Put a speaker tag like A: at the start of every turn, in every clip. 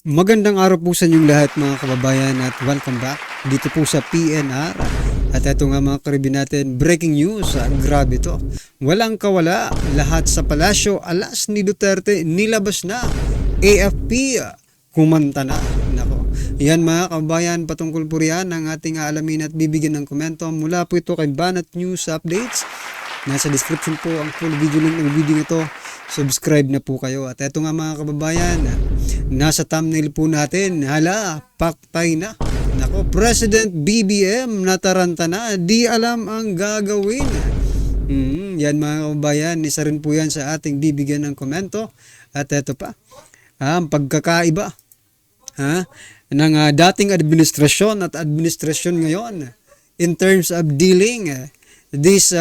A: Magandang araw po sa inyong lahat mga kababayan at welcome back dito po sa PNR. At ito nga mga karibin natin, breaking news, grabe to. Walang kawala, lahat sa palasyo, alas ni Duterte, nilabas na. AFP, kumanta na. Nako. Yan mga kababayan, patungkol po riyan ang ating aalamin at bibigyan ng komento. Mula po ito kay Banat News Updates. Nasa description po ang full video link ng video ito. Subscribe na po kayo. At ito nga mga kababayan, nasa thumbnail po natin, hala, paktay na. Nako, President BBM nataranta na, di alam ang gagawin. Yan mga kababayan, isa rin po yan sa ating bibigyan ng komento. At ito pa, ang pagkakaiba ng dating administrasyon at administrasyon ngayon in terms of dealing this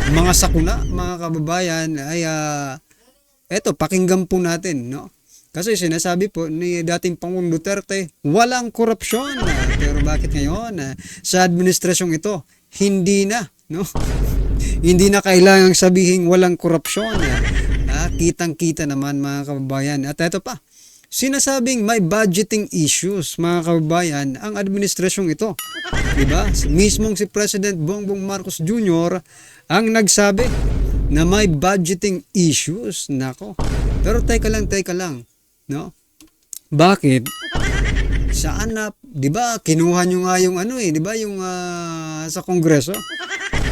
A: mga sakuna mga kababayan ay eto pakinggan po natin, no? Kasi sinasabi po ni dating Pangulong Duterte, walang korupsyon. Pero bakit ngayon sa administrasyong ito hindi na, no? Hindi na kailangang sabihing walang korupsyon. Kitang-kita naman mga kababayan. At eto pa, sinasabing may budgeting issues mga kababayan ang administrasyong ito. Diba? Mismong si President Bongbong Marcos Jr. ang nagsabi na may budgeting issues. Nako. Pero teka lang, no? Bakit? Saan na, 'di ba? Kinuha nyo nga yung di ba, yung sa Kongreso,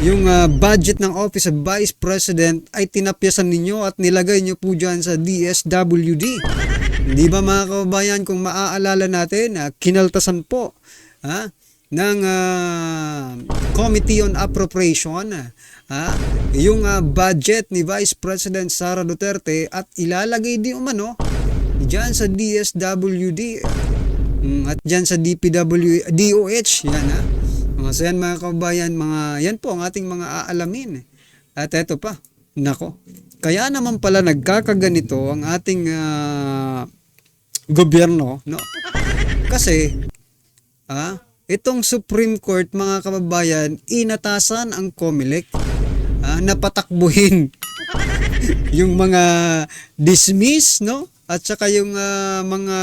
A: yung budget ng Office of Vice President ay tinapyasan ninyo at nilagay nyo po diyan sa DSWD. Di ba mga kababayan, kung maaalala natin, kinaltasan po ng Committee on Appropriation yung budget ni Vice President Sara Duterte at ilalagay di umano diyan sa DSWD at diyan sa DOH yan so yan mga kababayan, yan po ang ating mga aalamin. At eto pa, nako, kaya naman pala nagkakaganito ang ating gobyerno, no? Kasi itong Supreme Court mga kababayan, inatasan ang COMELEC na patakbuhin yung mga dismiss, no? At saka yung mga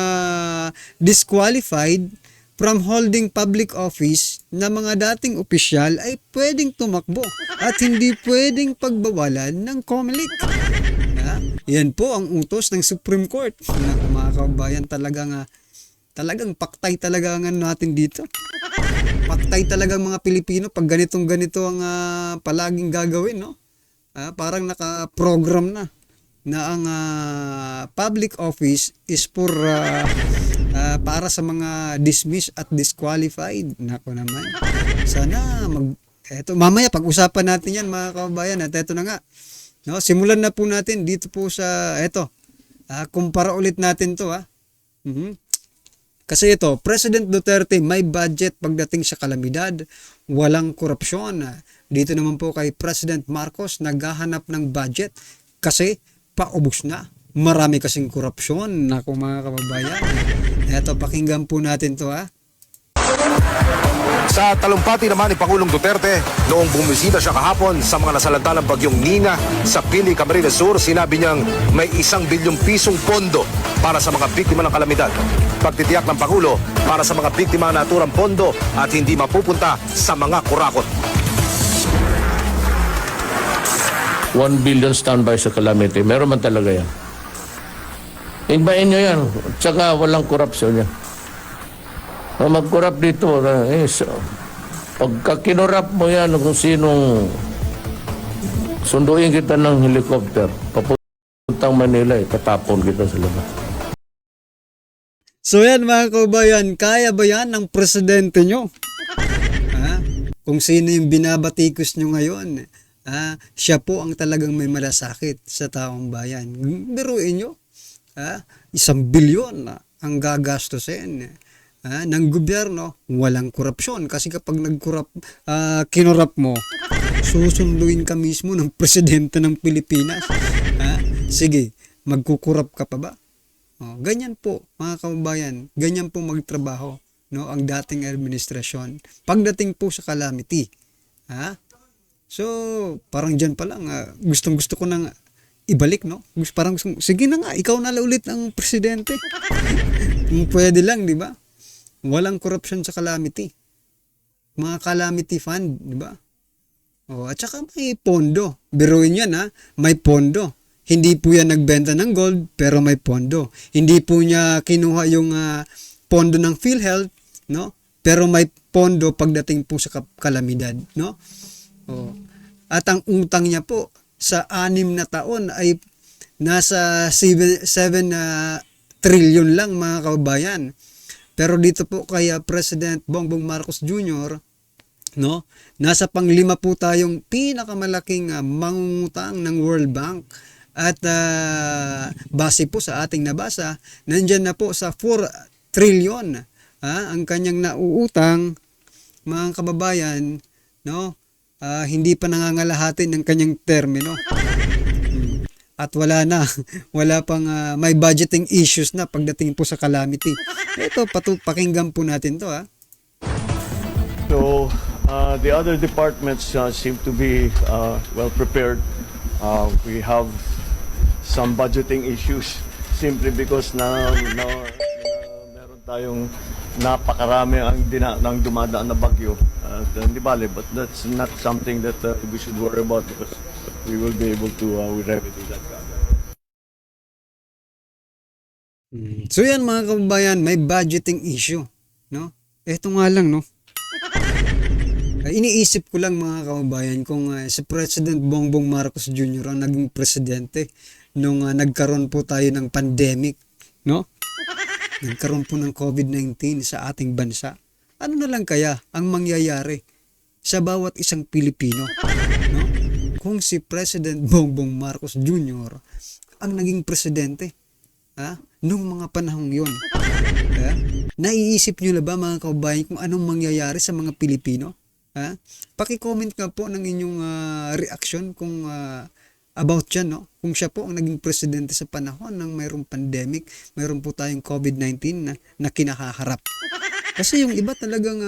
A: disqualified from holding public office na mga dating opisyal ay pwedeng tumakbo at hindi pwedeng pagbawalan ng COMELEC. Yan po ang utos ng Supreme Court. Naku mga kababayan, talagang paktay talaga ang natin dito. Paktay talaga mga Pilipino pag ganito ang palaging gagawin, no? Parang naka-program na ang public office is for para sa mga dismissed at disqualified. Nako naman. Sana eto mamaya pag-usapan natin yan mga kababayan. At eto na nga. No, simulan na po natin dito po sa eto. Kumpara ulit natin 'to Kasi ito, President Duterte may budget pagdating sa kalamidad, walang korupsyon. Dito naman po kay President Marcos, naghahanap ng budget kasi paubos na. Marami kasing korupsyon. Naku mga kababayan. Eto, pakinggan po natin to
B: Sa talumpati naman ni Pangulong Duterte, noong bumisita siya kahapon sa mga nasalantalang bagyong Nina sa Pili, Camarines Sur, sinabi niyang may 1 bilyong pisong pondo para sa mga biktima ng kalamidad. Pagtitiyak ng Pangulo para sa mga biktima na naturang pondo at hindi mapupunta sa mga kurakot.
C: 1 billion standby sa calamity. Meron man talaga yan. Igbain nyo yan. Tsaka walang korupsyon yan. Mag-corrupt dito. Pagka kinurap mo yan kung sinong sunduin kita ng helicopter, papuntang Manila, tatapon kita sa labas.
A: So yan mga kababayan, kaya ba yan ng presidente nyo? Kung sino yung binabatikos nyo ngayon, siya po ang talagang may malasakit sa taong bayan. Biruin nyo, 1 bilyon ang gagastusin ng gobyerno, walang korupsyon. Kasi kapag kinurap mo, susunduin ka mismo ng presidente ng Pilipinas. Sige, magkukurap ka pa ba? Ganyan po mga kababayan, ganyan po magtrabaho, no, ang dating administrasyon pagdating po sa calamity. So parang dyan pa lang gustong gusto ko nang ibalik, no? Parang sige na nga, ikaw na ulit ang presidente. Kung pwede lang, di ba? Walang corruption sa calamity. Mga calamity fund, di ba? At saka may pondo. Biruin yan, ha? May pondo. Hindi po yan nagbenta ng gold, pero may pondo. Hindi po niya kinuha yung pondo ng PhilHealth, no? Pero may pondo pagdating po sa kalamidad, no? At ang utang niya po sa 6 na taon ay nasa 7 trillion lang, mga kababayan. Pero dito po kay President Bongbong Marcos Jr., no? Nasa pang-5 po tayong pinakamalaking mangungutang ng World Bank. At base po sa ating nabasa, nandyan na po sa 4 trillion ang kanyang nauutang, mga kababayan, no? Hindi pa nangangalahatin ng kanyang termino. At wala pang may budgeting issues na pagdating po sa calamity. Ito, pakinggan po natin to, ha.
D: So, the other departments seem to be well prepared. We have some budgeting issues simply because meron tayong napakarami ang dumadaan na bagyo. Hindi bale, but that's not something that we should worry about because we will be able to remedy that.
A: So yan, mga kababayan, may budgeting issue, no? Ito nga lang, no? Iniisip ko lang, mga kababayan, kung si President Bongbong Marcos Jr. ang naging presidente nung nagkaroon po tayo ng pandemic, no? Nagkaroon po ng COVID-19 sa ating bansa. Ano na lang kaya ang mangyayari sa bawat isang Pilipino, no? Kung si President Bongbong Marcos Jr. ang naging presidente, nung mga panahong yun. Naiisip nyo na ba, mga kababayan, kung anong mangyayari sa mga Pilipino? Paki-comment nga po ng inyong reaction kung about yan, no? Kung siya po ang naging presidente sa panahon ng mayroong pandemic, mayroon po tayong COVID-19 na kinakaharap. Kasi yung iba talagang,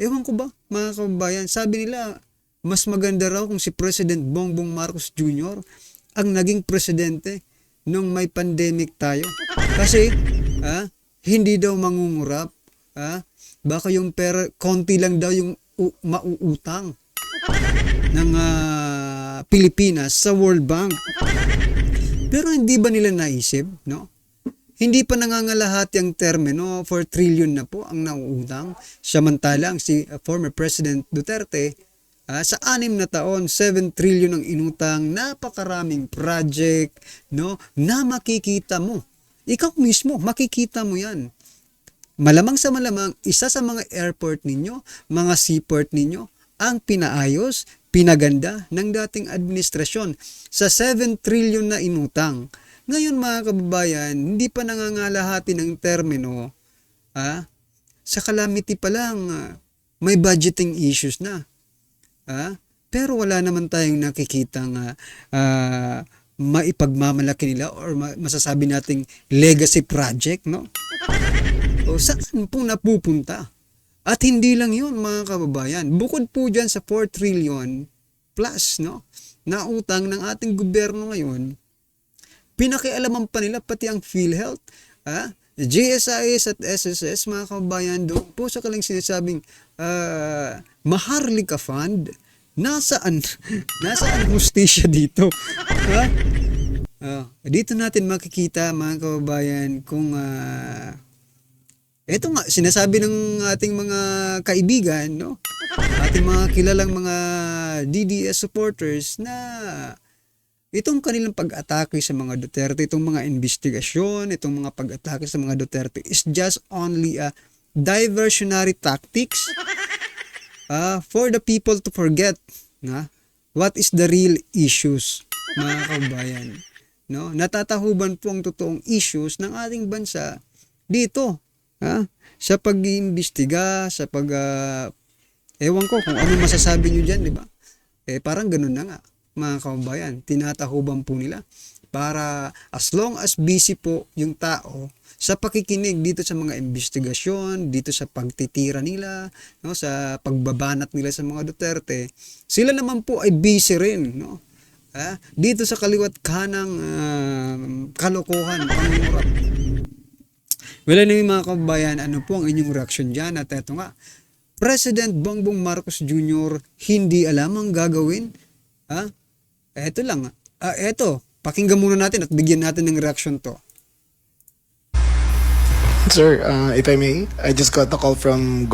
A: ewan ko ba, mga kababayan, sabi nila, mas maganda raw kung si President Bongbong Marcos Jr. ang naging presidente nung may pandemic tayo. Kasi, hindi daw mangungurap, baka yung pera, konti lang daw yung mauutang ng Pilipinas sa World Bank. Pero hindi ba nila naisip, no? Hindi pa nangangalahati ang termino, 4 trillion na po ang nauutang. Samantalang si former President Duterte, sa 6 na taon, 7 trillion ang inutang, napakaraming project, no? Na makikita mo. Ikaw mismo, makikita mo yan. Malamang sa malamang, isa sa mga airport ninyo, mga seaport ninyo, ang pinaayos, pinaganda ng dating administrasyon sa 7 trillion na inutang. Ngayon, mga kababayan, hindi pa nangangalahati ng termino, sa calamity pa lang, may budgeting issues na. Pero wala naman tayong nakikitang maipagmamalaki nila or masasabi nating legacy project, no? O saan pong napupunta? At hindi lang yun, mga kababayan. Bukod po dyan sa 4 trillion plus, no, na utang ng ating gobyerno ngayon, pinakialaman pa nila pati ang PhilHealth, GSIS at SSS, mga kababayan, doon po sa kalang sinasabing Maharlika Fund. Nasaan hustisya dito? Dito natin makikita, mga kababayan, kung ito nga, sinasabi ng ating mga kaibigan, no? Ating mga kilalang mga DDS supporters na itong kanilang pag-atake sa mga Duterte, itong mga investigasyon, itong mga pag-atake sa mga Duterte is just only a diversionary tactics for the people to forget what is the real issues, mga kabayan. No? Natatahuban po ang totoong issues ng ating bansa dito. Sa pag-iimbestiga, sa ewan ko kung ano masasabi nyo dyan, di ba? Parang ganun na nga, mga kababayan. Tinatahuban po nila para as long as busy po yung tao sa pakikinig dito sa mga investigasyon, dito sa pagtitira nila, no, sa pagbabanat nila sa mga Duterte, sila naman po ay busy rin, no? Dito sa kaliwat kanang kalokohan, pangungurap. Well, anyway mga kababayan, ano po ang inyong reaction dyan? At eto nga, President Bongbong Marcos Jr. hindi alam ang gagawin? Eto lang. Eto, pakinggan muna natin at bigyan natin ng reaction to.
E: Sir, if I may, I just got a call from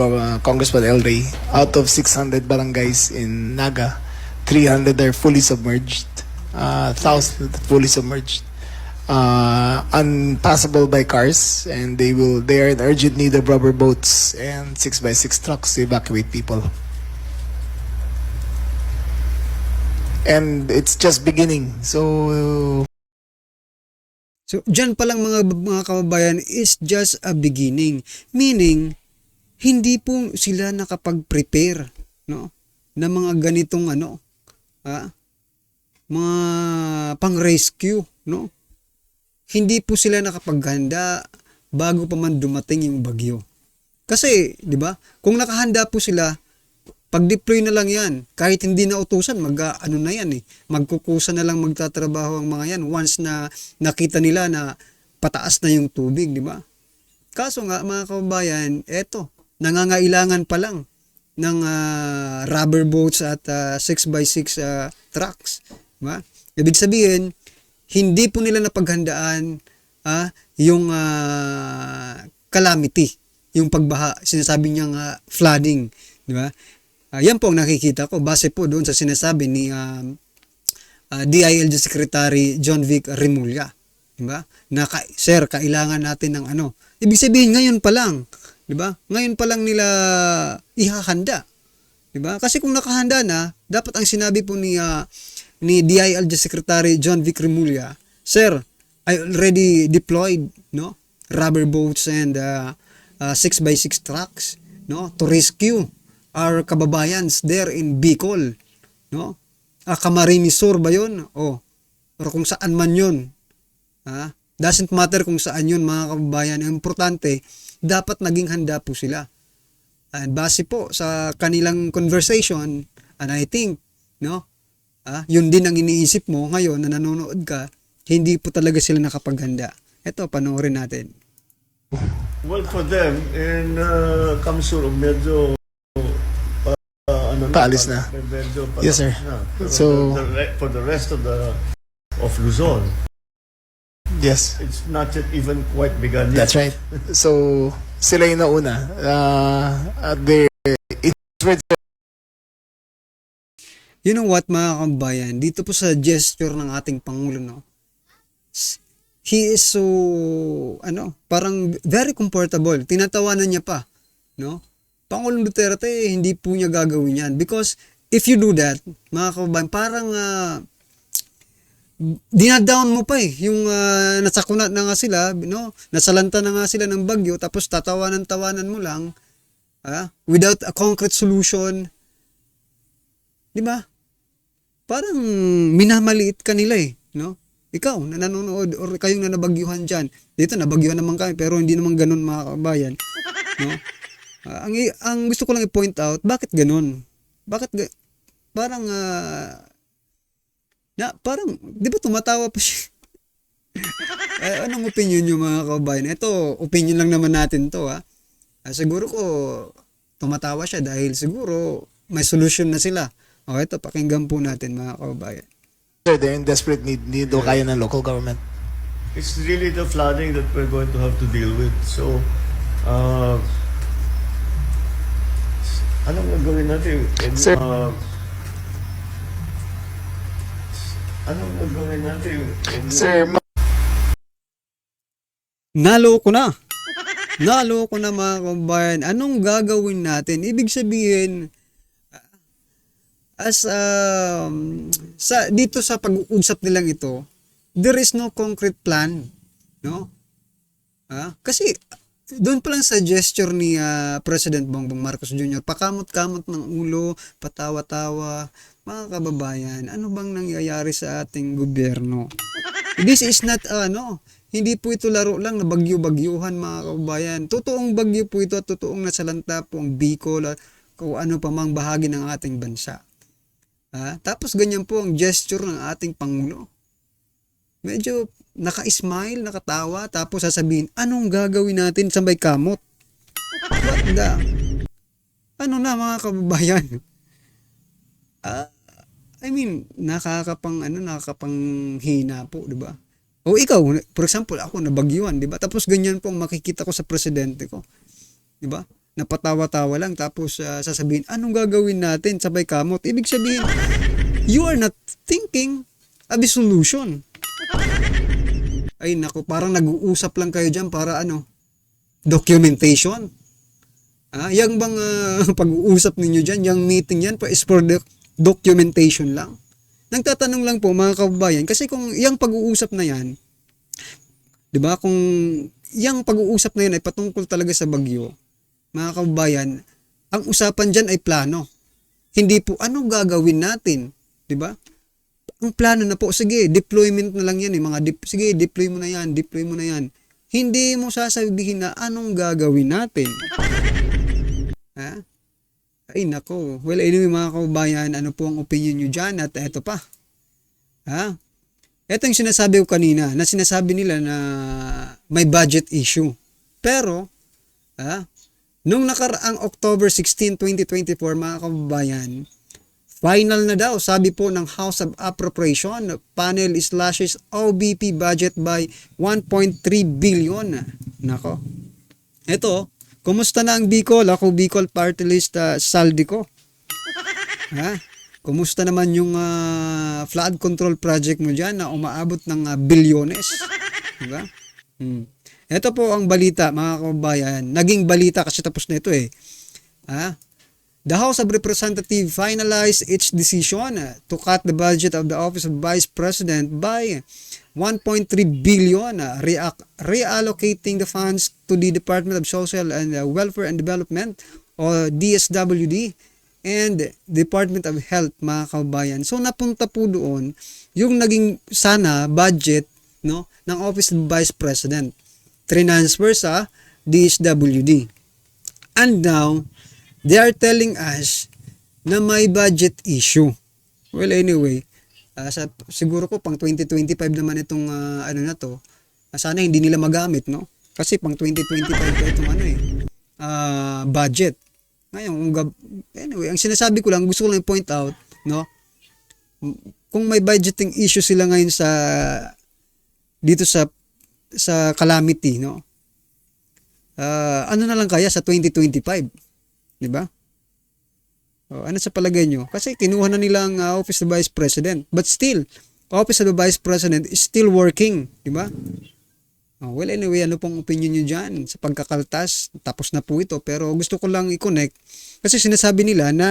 E: Congressman El Rey. Out of 600 barangays in Naga, 300 are fully submerged, 1,000 fully submerged, unpassable by cars, and they are in urgent need of rubber boats and 6x6 trucks to evacuate people. And it's just beginning, so
A: So, dyan pa lang mga kababayan is just a beginning. Meaning, hindi po sila nakapag-prepare, no? Na mga ganitong mga pang-rescue, no? Hindi po sila nakapaghanda bago pa man dumating yung bagyo. Kasi, di ba? Kung nakahanda po sila, pag-deploy na lang yan. Kahit hindi na utusan, na yan eh. Magkukusa na lang magtatrabaho ang mga yan once na nakita nila na pataas na yung tubig, di ba? Kaso nga, mga kababayan, eto, nangangailangan pa lang ng rubber boats at 6x6 trucks. Di ba? Ibig sabihin, hindi po nila napaghandaan yung calamity, yung pagbaha, sinasabi niyang flooding, di ba? Yan po ang nakikita ko base po doon sa sinasabi ni DILG Secretary John Vic Remulla, di ba? Na sir, kailangan natin ng Ibig sabihin ngayon pa lang, di ba? Ngayon pa lang nila ihahanda, di ba? Kasi kung nakahanda na, dapat ang sinabi po ni DILG Secretary John Vic Remulla, sir, I already deployed, no, rubber boats and 6x6 trucks, no, to rescue our kababayans there in Bicol, no? Camarines Sur ba yun? Or kung saan man yun. Doesn't matter kung saan yun, mga kababayan. Ang importante, dapat naging handa po sila. And base po sa kanilang conversation, and I think, no? Yun din ang iniisip mo ngayon na nanonood ka, hindi po talaga sila nakapaghanda. Ito, panoorin natin.
D: Well, for them, in Kamsur, medyo
E: paalis na.
D: medyo
E: Yes, sir.
D: na. Pero
E: So,
D: for the rest of Luzon,
E: yes,
D: it's not yet even quite begun yet.
E: that's right. So, sila yung nauna.
A: You know what, mga kabayan, dito po sa gesture ng ating Pangulo, no? He is so, parang very comfortable. Tinatawanan niya pa, no? Pangulong Duterte, hindi po niya gagawin yan. Because if you do that, mga kababayan, parang dinadown mo pa eh. Yung nasakunat na nga sila, no? Nasalanta na nga sila ng bagyo, tapos tatawanan-tawanan mo lang, without a concrete solution. Di ba? Parang minamaliit ka nila eh, no? Ikaw, na nanonood, or kayong na nabagyuhan dyan. Dito, nabagyuhan naman kami, pero hindi naman ganun, mga kababayan. No? Ang gusto ko lang i-point out, bakit ganun? Parang, parang, di ba tumatawa pa siya? Anong opinion nyo, mga kababayan? Ito, opinion lang naman natin to, siguro ko, tumatawa siya dahil siguro may solution na sila. Ito, pakinggan po natin, mga kababayan.
E: Sir, they're in desperate need daw kaya ng local government.
D: It's really the flooding that we're going to have to deal with. So, anong gagawin natin?
E: Sir.
D: Anong gagawin natin?
E: Sir,
A: Naloko na, mga kababayan. Anong gagawin natin? Ibig sabihin, dito sa pag-uusap nilang ito, there is no concrete plan, no? Kasi doon pa lang sa gesture ni President Bongbong Marcos Jr., pakamot-kamot ng ulo, patawa-tawa, mga kababayan, ano bang nangyayari sa ating gobyerno? This is not, hindi po ito laro lang na bagyo-bagyuhan, mga kababayan. Totoong bagyo po ito at totoong nasalanta po ang Bicol at kung ano pa mang bahagi ng ating bansa. Tapos ganyan po ang gesture ng ating Pangulo. Medyo naka-smile, nakatawa, tapos sasabihin, anong gagawin natin sa may kamot? What the? Ano na mga kababayan? I mean, nakakapanghina po, di ba? O ikaw, for example, ako nabagyuan, di ba? Tapos ganyan po ang makikita ko sa presidente ko. Di ba? Napatawa-tawa lang, tapos sasabihin, anong gagawin natin? Sabay kamot. Ibig sabihin, you are not thinking of a solution. Ay naku, parang nag-uusap lang kayo dyan para documentation. Yang bang pag-uusap ninyo dyan, yung meeting yan is for documentation lang. Nagtatanong lang po mga kababayan, kasi kung yung pag-uusap na yan, di ba, kung yung pag-uusap na yan ay patungkol talaga sa bagyo, mga kababayan, ang usapan dyan ay plano. Hindi po, ano gagawin natin? Di ba? Ang plano na po, sige, deployment na lang yan. Sige, deploy mo na yan. Hindi mo sasabihin na anong gagawin natin. Ay, nako. Well, anyway, mga kababayan, ano po ang opinion nyo dyan? At eto pa. Ito yung sinasabi ko kanina, na sinasabi nila na may budget issue. Pero, nung nakaraang October 16, 2024, mga kababayan, final na daw, sabi po ng House of Appropriation, panel slashes OBP budget by 1.3 billion. Nako. Ito, kumusta na ang Bicol? Ako, Bicol Party List, saldi ko. Kumusta naman yung flood control project mo dyan na umaabot ng bilyones? Diba? Ito po ang balita, mga kababayan. Naging balita kasi tapos na ito eh. The House of Representatives finalized its decision to cut the budget of the Office of Vice President by 1.3 billion, reallocating the funds to the Department of Social and Welfare and Development o DSWD and Department of Health, mga kababayan. So napunta po doon yung naging sana budget ng Office of Vice President. Transfer sa DSWD. And now, they are telling us na may budget issue. Well, anyway, siguro ko pang 2025 naman itong na to. Sana hindi nila magamit, no? Kasi pang 2025 pa itong budget. Ngayon, anyway, ang sinasabi ko lang, gusto ko lang i-point out, no? Kung may budgeting issue sila ngayon dito sa calamity, no? Ano na lang kaya sa 2025? Di ba? Ano sa palagay nyo? Kasi kinuha na nila ang Office of the Vice President. But still, Office of the Vice President is still working. Di ba? Well, anyway, ano pong opinion nyo dyan sa pagkakaltas? Tapos na po ito. Pero gusto ko lang i-connect. Kasi sinasabi nila na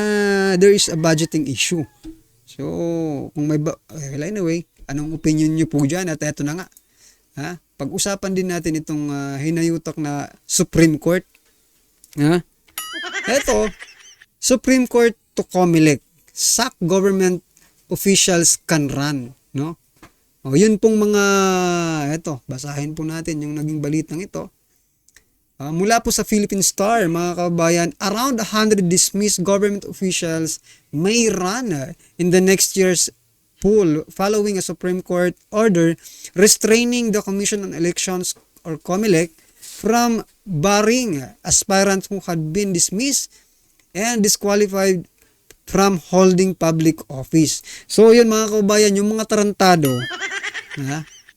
A: there is a budgeting issue. So, kung may well, anyway, anong opinion nyo po dyan? At eto na nga. Pag-usapan din natin itong hinayutak na Supreme Court. Eto, Supreme Court to Comelec. Sack government officials can run. No? Yun pong mga, basahin po natin yung naging balitang ito. Mula po sa Philippine Star, mga kababayan, around 100 dismissed government officials may run in the next year's pool following a Supreme Court order restraining the Commission on Elections or COMELEC from barring aspirants who had been dismissed and disqualified from holding public office. So yun mga kababayan, yung mga tarantado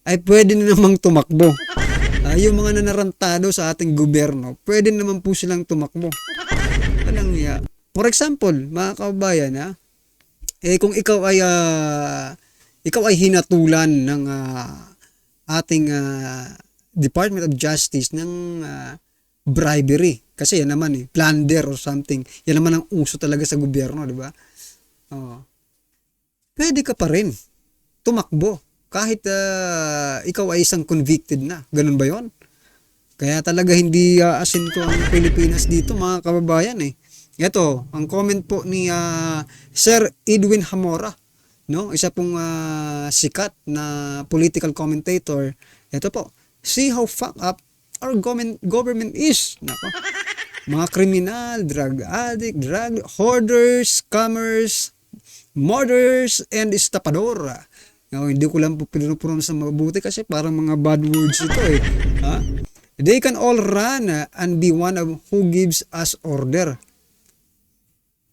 A: ay pwede na namang tumakbo. Yung mga nanarantado sa ating gobyerno, pwede naman po silang tumakbo. For example, mga kababayan, kung ikaw ay hinatulan ng ating Department of Justice ng bribery, kasi yan naman plunder or something, yan naman ang uso talaga sa gobyerno, di ba? Pwede ka pa rin tumakbo kahit ikaw ay isang convicted na. Ganun ba yon? Kaya talaga hindi asinto ang Pilipinas dito, mga kababayan. Ito, ang comment po ni Sir Edwin Hamora, no? Isa pong sikat na political commentator. Ito po, see how fucked up our government is. Nako. Mga kriminal, drug addict, drug hoarders, scammers, murders and estapador. Hindi ko lang po pinupronounce sa mabuti kasi parang mga bad words ito eh. Ha? They can all run and be one of who gives us order.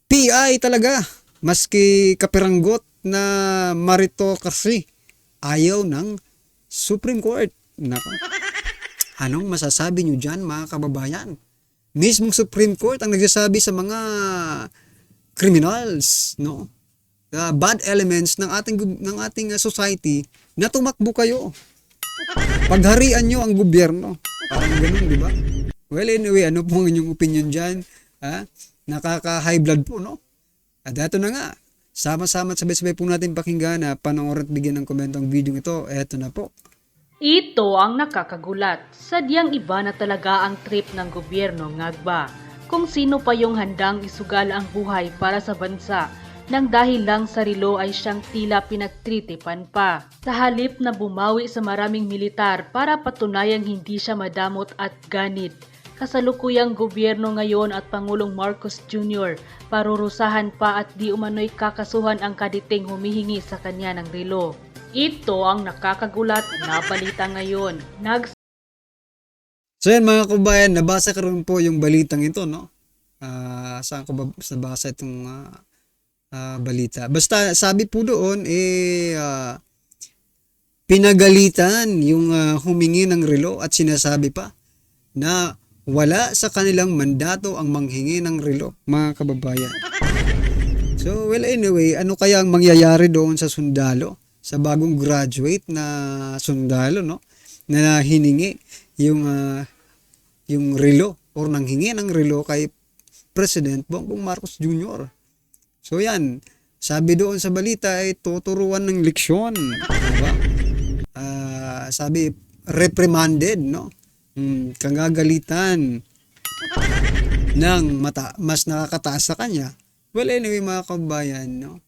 A: PI talaga. Maski kapiranggot na meritocracy. Ayaw ng Supreme Court. Nako. Anong masasabi nyo dyan mga kababayan? Mismong Supreme Court ang nagsasabi sa mga criminals, no? Bad elements ng ating society na tumakbo kayo. Pagharian nyo ang gobyerno. Parang ganun, di ba? Well, anyway, ano po ang inyong opinion dyan? Ha? Nakaka-high blood po, no? At ito na nga. Sama-sama at sabay-sabay po natin pakinggan na panoorin at bigyan ng komento ang video ito. Eto na po.
F: Ito ang nakakagulat. Sadyang iba na talaga ang trip ng gobyerno ngagba. Kung sino pa yung handang isugal ang buhay para sa bansa nang dahil lang sa relo ay siyang tila pinagtritipan pa. Sa halip na bumawi sa maraming militar para patunayang hindi siya madamot at ganid, kasalukuyang gobyerno ngayon at Pangulong Marcos Jr. parurusahan pa at di umano'y kakasuhan ang kaditing humihingi sa kanya ng relo. Ito ang nakakagulat na balita ngayon.
A: So yan mga kabayan, nabasa ko rin po yung balitang ito, no? Saan ko ba nabasa itong balita? Basta sabi po doon, pinagalitan yung humingi ng relo at sinasabi pa na wala sa kanilang mandato ang manghingi ng relo, mga kababayan. So, well, anyway, ano kaya ang mangyayari doon sa sundalo? Sa bagong graduate na sundalo, no? Na hiningi yung relo or nanghingi ng relo kay President Bongbong Marcos Jr. So, yan. Sabi doon sa balita ay tuturuan ng leksyon. Diba? Sabi, reprimanded, no? Kagagalitan ng mas nakakataas sa kanya. Well, anyway, mga kabayan, no?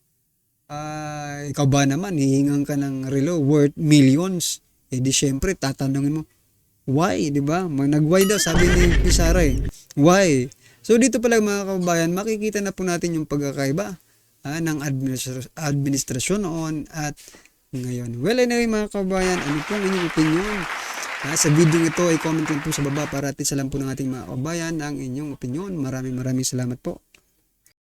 A: Ikaw ba naman, hihingan ka ng relo worth millions? Di syempre, tatanungin mo, why? Diba? Nag-why daw, sabi ni Pizarra eh. Why? So, dito pala mga kabayan, makikita na po natin yung pagkakaiba ng administrasyon noon at ngayon. Well, anyway, mga kabayan, ano po ang inyong opinion? Sa video ito ay comment lang po sa baba para at isa lang po ng ating mga kabayan ang inyong opinion. Maraming salamat po.